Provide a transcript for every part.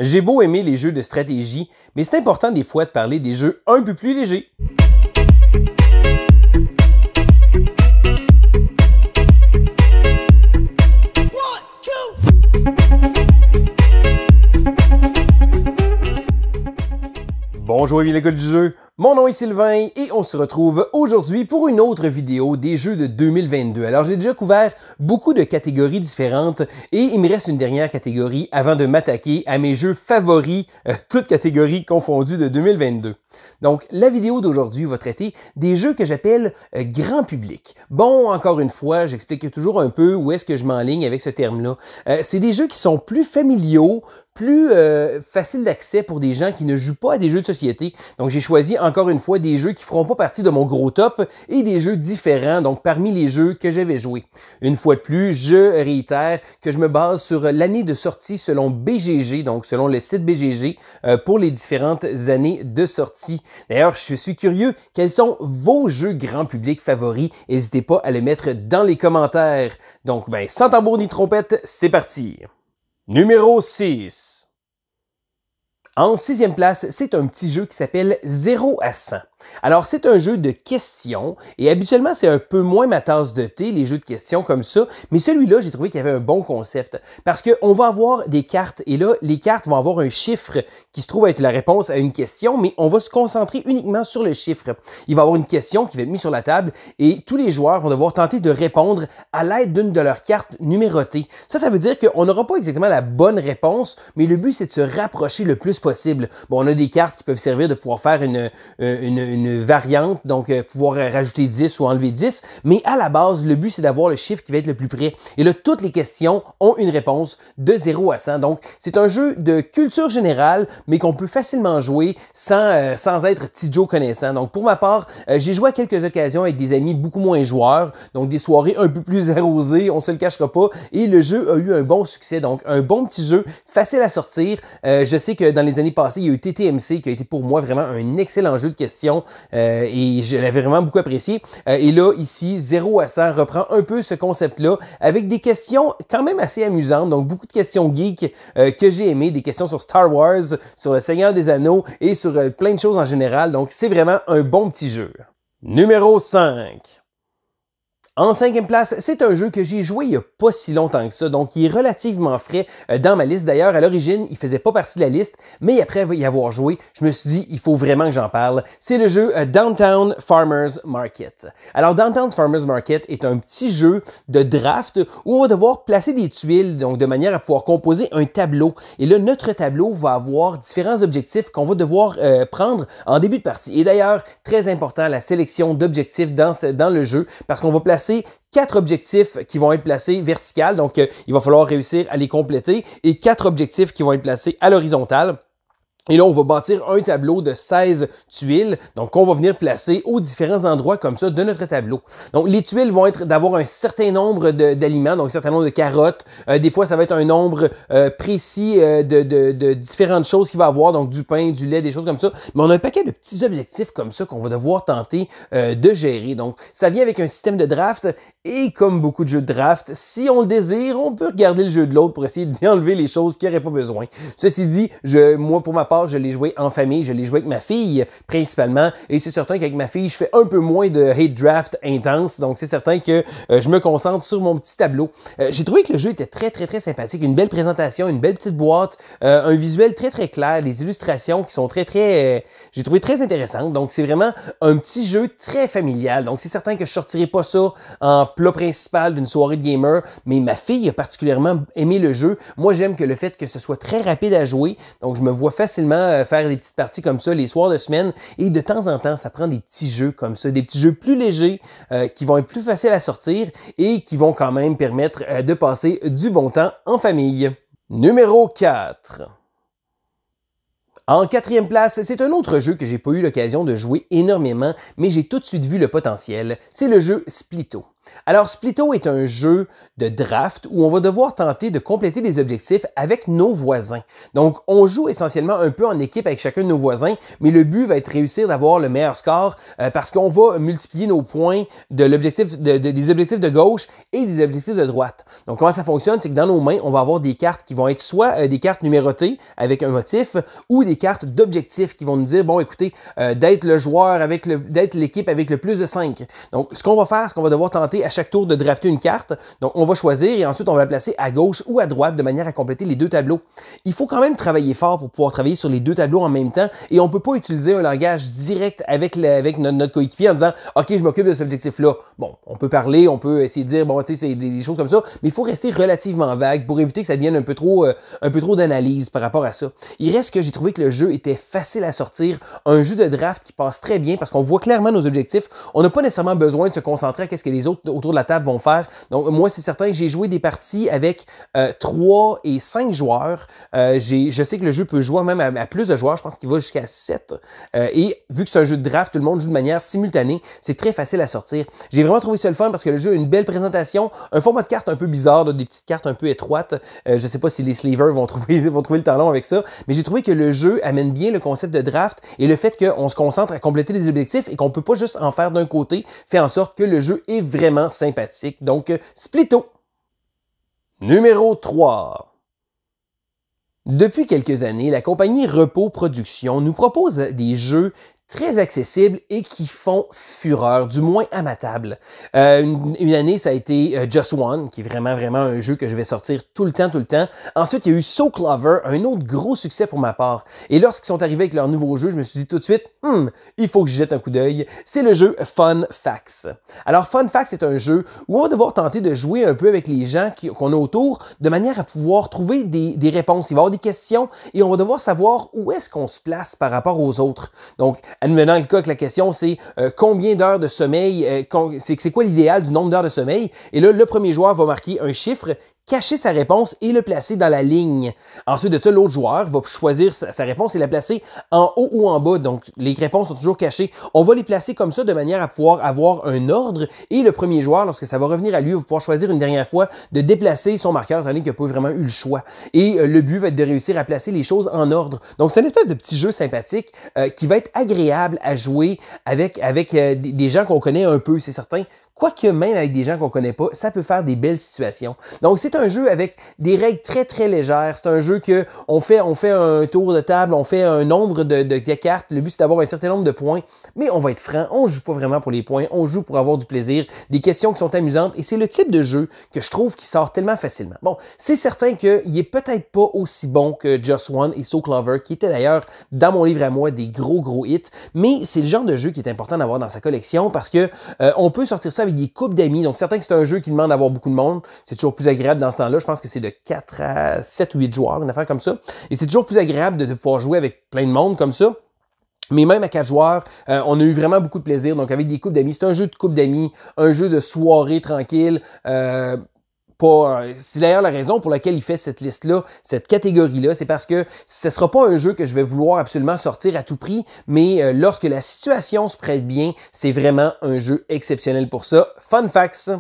J'ai beau aimer les jeux de stratégie, mais c'est important des fois de parler des jeux un peu plus légers. Bonjour et l'école du jeu, mon nom est Sylvain et on se retrouve aujourd'hui pour une autre vidéo des jeux de 2022. Alors j'ai déjà couvert beaucoup de catégories différentes et il me reste une dernière catégorie avant de m'attaquer à mes jeux favoris, toutes catégories confondues de 2022. Donc la vidéo d'aujourd'hui va traiter des jeux que j'appelle grand public. Bon, encore une fois, j'explique toujours un peu où est-ce que je m'enligne avec ce terme-là. C'est des jeux qui sont plus familiaux, plus facile d'accès pour des gens qui ne jouent pas à des jeux de société. Donc j'ai choisi encore une fois des jeux qui feront pas partie de mon gros top et des jeux différents, donc parmi les jeux que j'avais joués. Une fois de plus, je réitère que je me base sur l'année de sortie selon BGG, donc selon le site BGG, pour les différentes années de sortie. D'ailleurs, je suis curieux, quels sont vos jeux grand public favoris? N'hésitez pas à les mettre dans les commentaires. Donc, sans tambour ni trompette, c'est parti! Numéro 6. En 6e place, c'est un petit jeu qui s'appelle 0 à 100. Alors, c'est un jeu de questions et habituellement, c'est un peu moins ma tasse de thé, les jeux de questions comme ça, mais celui-là, j'ai trouvé qu'il y avait un bon concept parce qu'on va avoir des cartes et là, les cartes vont avoir un chiffre qui se trouve être la réponse à une question, mais on va se concentrer uniquement sur le chiffre. Il va y avoir une question qui va être mise sur la table et tous les joueurs vont devoir tenter de répondre à l'aide d'une de leurs cartes numérotées. Ça veut dire qu'on n'aura pas exactement la bonne réponse, mais le but, c'est de se rapprocher le plus possible. Bon, on a des cartes qui peuvent servir de pouvoir faire une variante, donc pouvoir rajouter 10 ou enlever 10, mais à la base, le but, c'est d'avoir le chiffre qui va être le plus près. Et là, toutes les questions ont une réponse de 0 à 100. Donc, c'est un jeu de culture générale, mais qu'on peut facilement jouer sans être petit Joe connaissant. Donc, pour ma part, j'ai joué à quelques occasions avec des amis beaucoup moins joueurs, donc des soirées un peu plus arrosées, on se le cachera pas, et le jeu a eu un bon succès. Donc, un bon petit jeu, facile à sortir. Je sais que dans les années passées, il y a eu TTMC qui a été pour moi vraiment un excellent jeu de questions et je l'avais vraiment beaucoup apprécié. Et là, ici, 0 à 100 reprend un peu ce concept-là avec des questions quand même assez amusantes. Donc, beaucoup de questions geeks que j'ai aimées, des questions sur Star Wars, sur le Seigneur des Anneaux et sur plein de choses en général. Donc, c'est vraiment un bon petit jeu. Numéro 5. En 5e place, c'est un jeu que j'ai joué il n'y a pas si longtemps que ça, donc il est relativement frais dans ma liste. D'ailleurs, à l'origine, il faisait pas partie de la liste, mais après y avoir joué, je me suis dit, il faut vraiment que j'en parle. C'est le jeu Downtown Farmers Market. Alors, Downtown Farmers Market est un petit jeu de draft où on va devoir placer des tuiles, donc de manière à pouvoir composer un tableau. Et là, notre tableau va avoir différents objectifs qu'on va devoir prendre en début de partie. Et d'ailleurs, très important, la sélection d'objectifs dans le jeu, parce qu'on va placer 4 objectifs qui vont être placés vertical, donc il va falloir réussir à les compléter, et 4 objectifs qui vont être placés à l'horizontale. Et là, on va bâtir un tableau de 16 tuiles, donc qu'on va venir placer aux différents endroits comme ça de notre tableau. Donc, les tuiles vont être d'avoir un certain nombre d'aliments, donc un certain nombre de carottes. Des fois, ça va être un nombre précis de différentes choses qu'il va avoir, donc du pain, du lait, des choses comme ça. Mais on a un paquet de petits objectifs comme ça qu'on va devoir tenter de gérer. Donc, ça vient avec un système de draft et comme beaucoup de jeux de draft, si on le désire, on peut regarder le jeu de l'autre pour essayer d'y enlever les choses qu'il n'y aurait pas besoin. Ceci dit, moi, pour ma part, je l'ai joué en famille, je l'ai joué avec ma fille principalement, et c'est certain qu'avec ma fille, je fais un peu moins de hate draft intense, donc c'est certain que je me concentre sur mon petit tableau. J'ai trouvé que le jeu était très sympathique, une belle présentation, une belle petite boîte, un visuel très clair, des illustrations qui sont j'ai trouvé très intéressantes, donc c'est vraiment un petit jeu très familial, donc c'est certain que je sortirai pas ça en plat principal d'une soirée de gamer, mais ma fille a particulièrement aimé le jeu. Moi, j'aime que le fait que ce soit très rapide à jouer, donc je me vois facilement faire des petites parties comme ça les soirs de semaine et de temps en temps, ça prend des petits jeux comme ça, des petits jeux plus légers qui vont être plus faciles à sortir et qui vont quand même permettre de passer du bon temps en famille. Numéro 4. En 4e place, c'est un autre jeu que j'ai pas eu l'occasion de jouer énormément, mais j'ai tout de suite vu le potentiel. C'est le jeu Splitto. Alors, Splitto est un jeu de draft où on va devoir tenter de compléter des objectifs avec nos voisins. Donc, on joue essentiellement un peu en équipe avec chacun de nos voisins, mais le but va être de réussir d'avoir le meilleur score parce qu'on va multiplier nos points de l'objectif des objectifs de gauche et des objectifs de droite. Donc, comment ça fonctionne? C'est que dans nos mains, on va avoir des cartes qui vont être soit des cartes numérotées avec un motif ou des cartes d'objectifs qui vont nous dire, bon, écoutez, d'être le joueur d'être l'équipe avec le plus de 5. Donc, ce qu'on va faire, c'est qu'on va devoir tenter à chaque tour de drafter une carte. Donc, on va choisir et ensuite, on va la placer à gauche ou à droite de manière à compléter les deux tableaux. Il faut quand même travailler fort pour pouvoir travailler sur les deux tableaux en même temps et on ne peut pas utiliser un langage direct avec notre coéquipier en disant « OK, je m'occupe de cet objectif-là ». Bon, on peut parler, on peut essayer de dire « Bon, tu sais, c'est des choses comme ça », mais il faut rester relativement vague pour éviter que ça devienne un peu trop d'analyse par rapport à ça. Il reste que j'ai trouvé que le jeu était facile à sortir, un jeu de draft qui passe très bien parce qu'on voit clairement nos objectifs. On n'a pas nécessairement besoin de se concentrer à ce que les autres autour de la table vont faire. Donc, moi, c'est certain que j'ai joué des parties avec 3 et 5 joueurs. Je sais que le jeu peut jouer même à plus de joueurs. Je pense qu'il va jusqu'à 7. Et vu que c'est un jeu de draft, tout le monde joue de manière simultanée. C'est très facile à sortir. J'ai vraiment trouvé ça le fun parce que le jeu a une belle présentation, un format de carte un peu bizarre, là, des petites cartes un peu étroites. Je ne sais pas si les slavers vont trouver le talon avec ça, mais j'ai trouvé que le jeu amène bien le concept de draft et le fait qu'on se concentre à compléter les objectifs et qu'on ne peut pas juste en faire d'un côté fait en sorte que le jeu est vraiment sympathique. Donc, Splitto. Numéro 3. Depuis quelques années, la compagnie Repos Productions nous propose des jeux très accessibles et qui font fureur, du moins à ma table. Une année, ça a été Just One, qui est vraiment un jeu que je vais sortir tout le temps. Ensuite, il y a eu So Clover, un autre gros succès pour ma part. Et lorsqu'ils sont arrivés avec leur nouveau jeu, je me suis dit tout de suite, il faut que je jette un coup d'œil. C'est le jeu Fun Facts. Alors, Fun Facts est un jeu où on va devoir tenter de jouer un peu avec les gens qu'on a autour, de manière à pouvoir trouver des réponses. Il va y avoir des questions et on va devoir savoir où est-ce qu'on se place par rapport aux autres. Donc, advenant le cas que la question, c'est combien d'heures de sommeil, c'est quoi l'idéal du nombre d'heures de sommeil? Et là, le premier joueur va marquer un chiffre, cacher sa réponse et le placer dans la ligne. Ensuite de ça, l'autre joueur va choisir sa réponse et la placer en haut ou en bas. Donc, les réponses sont toujours cachées. On va les placer comme ça de manière à pouvoir avoir un ordre. Et le premier joueur, lorsque ça va revenir à lui, va pouvoir choisir une dernière fois de déplacer son marqueur, étant donné qu'il n'a pas vraiment eu le choix. Et le but va être de réussir à placer les choses en ordre. Donc, c'est une espèce de petit jeu sympathique qui va être agréable à jouer avec des gens qu'on connaît un peu, c'est certain. Quoique même avec des gens qu'on connaît pas, ça peut faire des belles situations. Donc, c'est un jeu avec des règles très légères. C'est un jeu que on fait un tour de table, on fait un nombre de cartes. Le but, c'est d'avoir un certain nombre de points. Mais on va être franc, on joue pas vraiment pour les points. On joue pour avoir du plaisir, des questions qui sont amusantes. Et c'est le type de jeu que je trouve qui sort tellement facilement. Bon, c'est certain qu'il est peut-être pas aussi bon que Just One et So Clover, qui étaient d'ailleurs, dans mon livre à moi, des gros hits. Mais c'est le genre de jeu qui est important d'avoir dans sa collection parce que on peut sortir ça avec des couples d'amis. Donc, certain que c'est un jeu qui demande d'avoir beaucoup de monde. C'est toujours plus agréable dans ce temps-là. Je pense que c'est de 4 à 7 ou 8 joueurs, une affaire comme ça. Et c'est toujours plus agréable de pouvoir jouer avec plein de monde comme ça. Mais même à 4 joueurs, on a eu vraiment beaucoup de plaisir. Donc, avec des couples d'amis, c'est un jeu de couple d'amis, un jeu de soirée tranquille. C'est d'ailleurs la raison pour laquelle il fait cette liste-là, cette catégorie-là, c'est parce que ce ne sera pas un jeu que je vais vouloir absolument sortir à tout prix, mais lorsque la situation se prête bien, c'est vraiment un jeu exceptionnel pour ça. Fun Facts.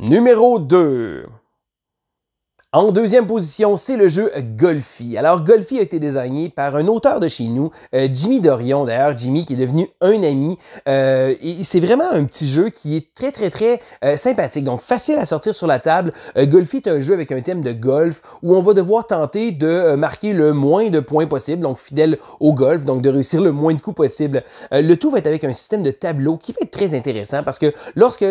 Numéro 2. En deuxième position, c'est le jeu Golfi. Alors, Golfi a été designé par un auteur de chez nous, Jimmy Dorion. D'ailleurs, Jimmy qui est devenu un ami. Et c'est vraiment un petit jeu qui est très sympathique. Donc, facile à sortir sur la table. Golfi est un jeu avec un thème de golf où on va devoir tenter de marquer le moins de points possible, donc fidèle au golf, donc de réussir le moins de coups possible. Le tout va être avec un système de tableau qui va être très intéressant parce que lorsque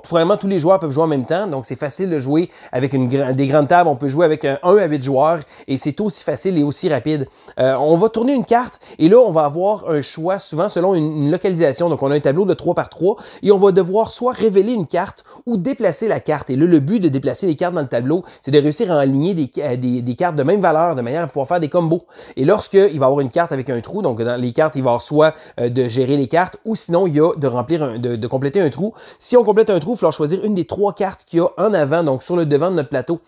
vraiment tous les joueurs peuvent jouer en même temps, donc c'est facile de jouer avec des grandes tables. On peut jouer avec 1 à 8 joueurs et c'est aussi facile et aussi rapide. On va tourner une carte et là, on va avoir un choix souvent selon une localisation. Donc, on a un tableau de 3 par 3 et on va devoir soit révéler une carte ou déplacer la carte. Et là, le but de déplacer les cartes dans le tableau, c'est de réussir à aligner des cartes de même valeur de manière à pouvoir faire des combos. Et lorsqu'il va y avoir une carte avec un trou, donc dans les cartes, il va y avoir soit de gérer les cartes ou sinon, il y a de compléter un trou. Si on complète un trou, il va falloir choisir une des 3 cartes qu'il y a en avant, donc sur le devant de notre plateau.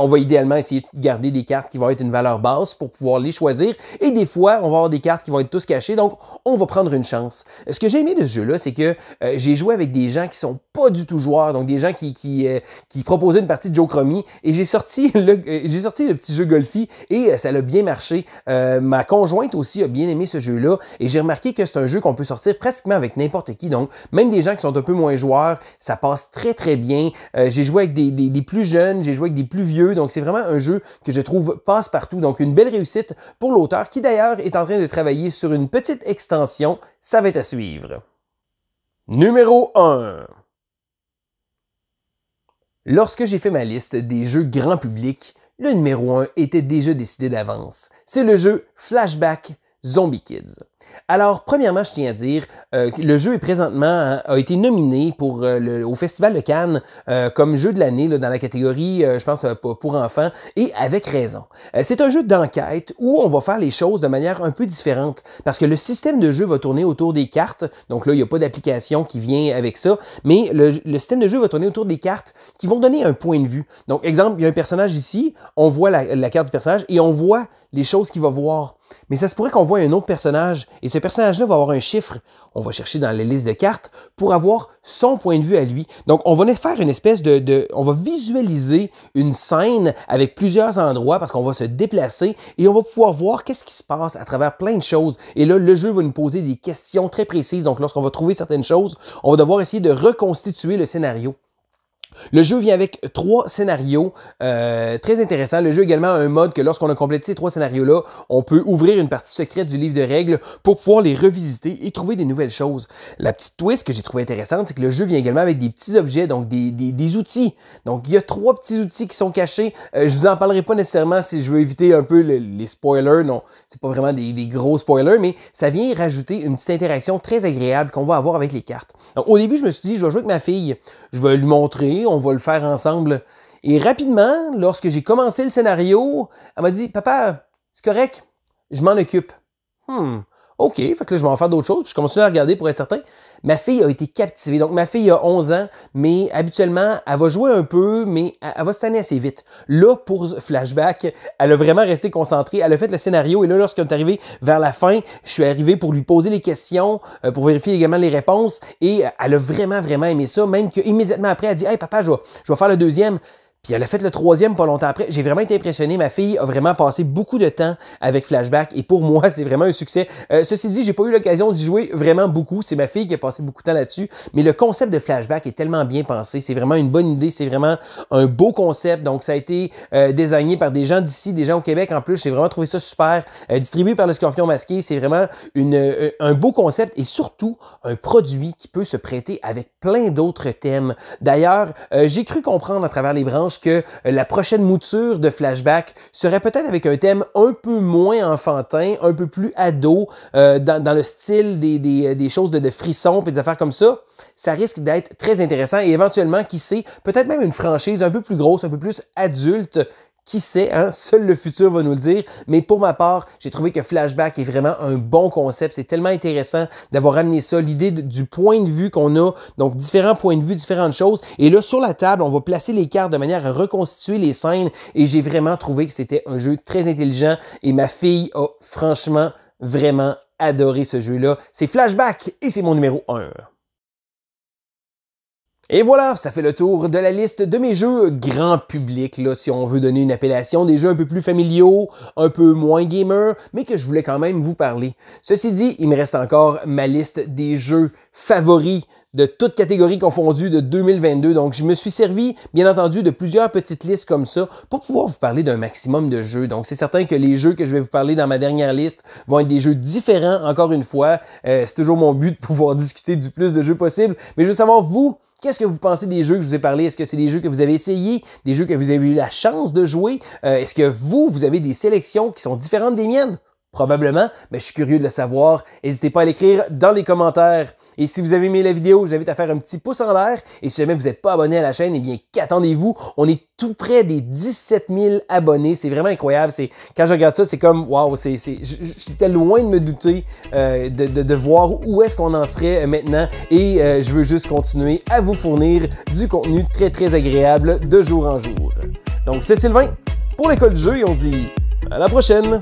On on va idéalement essayer de garder des cartes qui vont être une valeur basse pour pouvoir les choisir. Et des fois, on va avoir des cartes qui vont être tous cachées, donc on va prendre une chance. Ce que j'ai aimé de ce jeu-là, c'est que j'ai joué avec des gens qui sont pas du tout joueurs, donc des gens qui proposaient une partie de Joe Crummy, et j'ai sorti le petit jeu Golfi, et ça a bien marché. Ma conjointe aussi a bien aimé ce jeu-là, et j'ai remarqué que c'est un jeu qu'on peut sortir pratiquement avec n'importe qui, donc même des gens qui sont un peu moins joueurs, ça passe très très bien. J'ai joué avec des plus jeunes, j'ai joué avec des plus vieux, donc c'est vraiment un jeu que je trouve passe-partout, donc une belle réussite pour l'auteur qui d'ailleurs est en train de travailler sur une petite extension, ça va être à suivre. Numéro 1. Lorsque j'ai fait ma liste des jeux grand public, le numéro 1 était déjà décidé d'avance. C'est le jeu Flashback Zombie Kids. Alors, premièrement, je tiens à dire que le jeu est présentement a été nominé au Festival de Cannes comme jeu de l'année dans la catégorie, je pense, pour enfants, et avec raison. C'est un jeu d'enquête où on va faire les choses de manière un peu différente, parce que le système de jeu va tourner autour des cartes, donc là, il n'y a pas d'application qui vient avec ça, mais le système de jeu va tourner autour des cartes qui vont donner un point de vue. Donc, exemple, il y a un personnage ici, on voit la carte du personnage et on voit les choses qu'il va voir. Mais ça se pourrait qu'on voit un autre personnage, et ce personnage-là va avoir un chiffre. On va chercher dans la liste de cartes pour avoir son point de vue à lui. Donc, on va faire une espèce on va visualiser une scène avec plusieurs endroits parce qu'on va se déplacer et on va pouvoir voir qu'est-ce qui se passe à travers plein de choses. Et là, le jeu va nous poser des questions très précises. Donc, lorsqu'on va trouver certaines choses, on va devoir essayer de reconstituer le scénario. Le jeu vient avec 3 scénarios très intéressants. Le jeu a également un mode que lorsqu'on a complété ces 3 scénarios-là, on peut ouvrir une partie secrète du livre de règles pour pouvoir les revisiter et trouver des nouvelles choses. La petite twist que j'ai trouvé intéressante, c'est que le jeu vient également avec des petits objets, donc des outils. Donc, il y a 3 petits outils qui sont cachés. Je vous en parlerai pas nécessairement si je veux éviter un peu les spoilers. Non, c'est pas vraiment des gros spoilers, mais ça vient rajouter une petite interaction très agréable qu'on va avoir avec les cartes. Donc, au début, je me suis dit, je vais jouer avec ma fille. Je vais lui montrer. On va le faire ensemble. Et rapidement, lorsque j'ai commencé le scénario, elle m'a dit « Papa, c'est correct, je m'en occupe. » OK, fait que là, je vais en faire d'autres choses, puis je continue à regarder pour être certain. Ma fille a été captivée. Donc, ma fille a 11 ans, mais habituellement, elle va jouer un peu, mais elle va se tanner assez vite. Là, pour Flashback, elle a vraiment resté concentrée. Elle a fait le scénario, et là, lorsqu'on est arrivé vers la fin, je suis arrivé pour lui poser les questions, pour vérifier également les réponses, et elle a vraiment, vraiment aimé ça, même qu'immédiatement après, elle a dit « Hey, papa, je vais faire le deuxième. » Puis elle a fait le 3e pas longtemps après. J'ai vraiment été impressionné. Ma fille a vraiment passé beaucoup de temps avec Flashback et pour moi, c'est vraiment un succès. Ceci dit, j'ai pas eu l'occasion d'y jouer vraiment beaucoup. C'est ma fille qui a passé beaucoup de temps là-dessus. Mais le concept de Flashback est tellement bien pensé. C'est vraiment une bonne idée. C'est vraiment un beau concept. Donc, ça a été designé par des gens d'ici, des gens au Québec en plus. J'ai vraiment trouvé ça super. Distribué par le Scorpion Masqué. C'est vraiment un beau concept et surtout un produit qui peut se prêter avec plein d'autres thèmes. D'ailleurs, j'ai cru comprendre à travers les branches que la prochaine mouture de Flashback serait peut-être avec un thème un peu moins enfantin, un peu plus ado, dans le style des choses de frissons et des affaires comme ça. Ça risque d'être très intéressant et éventuellement, qui sait, peut-être même une franchise un peu plus grosse, un peu plus adulte. Qui sait, hein? Seul le futur va nous le dire. Mais pour ma part, j'ai trouvé que Flashback est vraiment un bon concept. C'est tellement intéressant d'avoir amené ça, l'idée du point de vue qu'on a, donc différents points de vue, différentes choses. Et là, sur la table, on va placer les cartes de manière à reconstituer les scènes. Et j'ai vraiment trouvé que c'était un jeu très intelligent. Et ma fille a franchement vraiment adoré ce jeu-là. C'est Flashback et c'est mon numéro 1. Et voilà, ça fait le tour de la liste de mes jeux grand public, là, si on veut donner une appellation, des jeux un peu plus familiaux, un peu moins gamers, mais que je voulais quand même vous parler. Ceci dit, il me reste encore ma liste des jeux favoris de toutes catégories confondues de 2022. Donc, je me suis servi, bien entendu, de plusieurs petites listes comme ça pour pouvoir vous parler d'un maximum de jeux. Donc, c'est certain que les jeux que je vais vous parler dans ma dernière liste vont être des jeux différents, encore une fois. C'est toujours mon but de pouvoir discuter du plus de jeux possible. Mais je veux savoir, vous, qu'est-ce que vous pensez des jeux que je vous ai parlé? Est-ce que c'est des jeux que vous avez essayés? Des jeux que vous avez eu la chance de jouer? Est-ce que vous avez des sélections qui sont différentes des miennes? Probablement, mais je suis curieux de le savoir. N'hésitez pas à l'écrire dans les commentaires. Et si vous avez aimé la vidéo, je vous invite à faire un petit pouce en l'air. Et si jamais vous n'êtes pas abonné à la chaîne, eh bien, qu'attendez-vous? On est tout près des 17 000 abonnés. C'est vraiment incroyable. Quand je regarde ça, c'est comme, waouh, j'étais loin de me douter de voir où est-ce qu'on en serait maintenant. Et je veux juste continuer à vous fournir du contenu très, très agréable de jour en jour. Donc c'est Sylvain pour l'école du jeu et on se dit à la prochaine!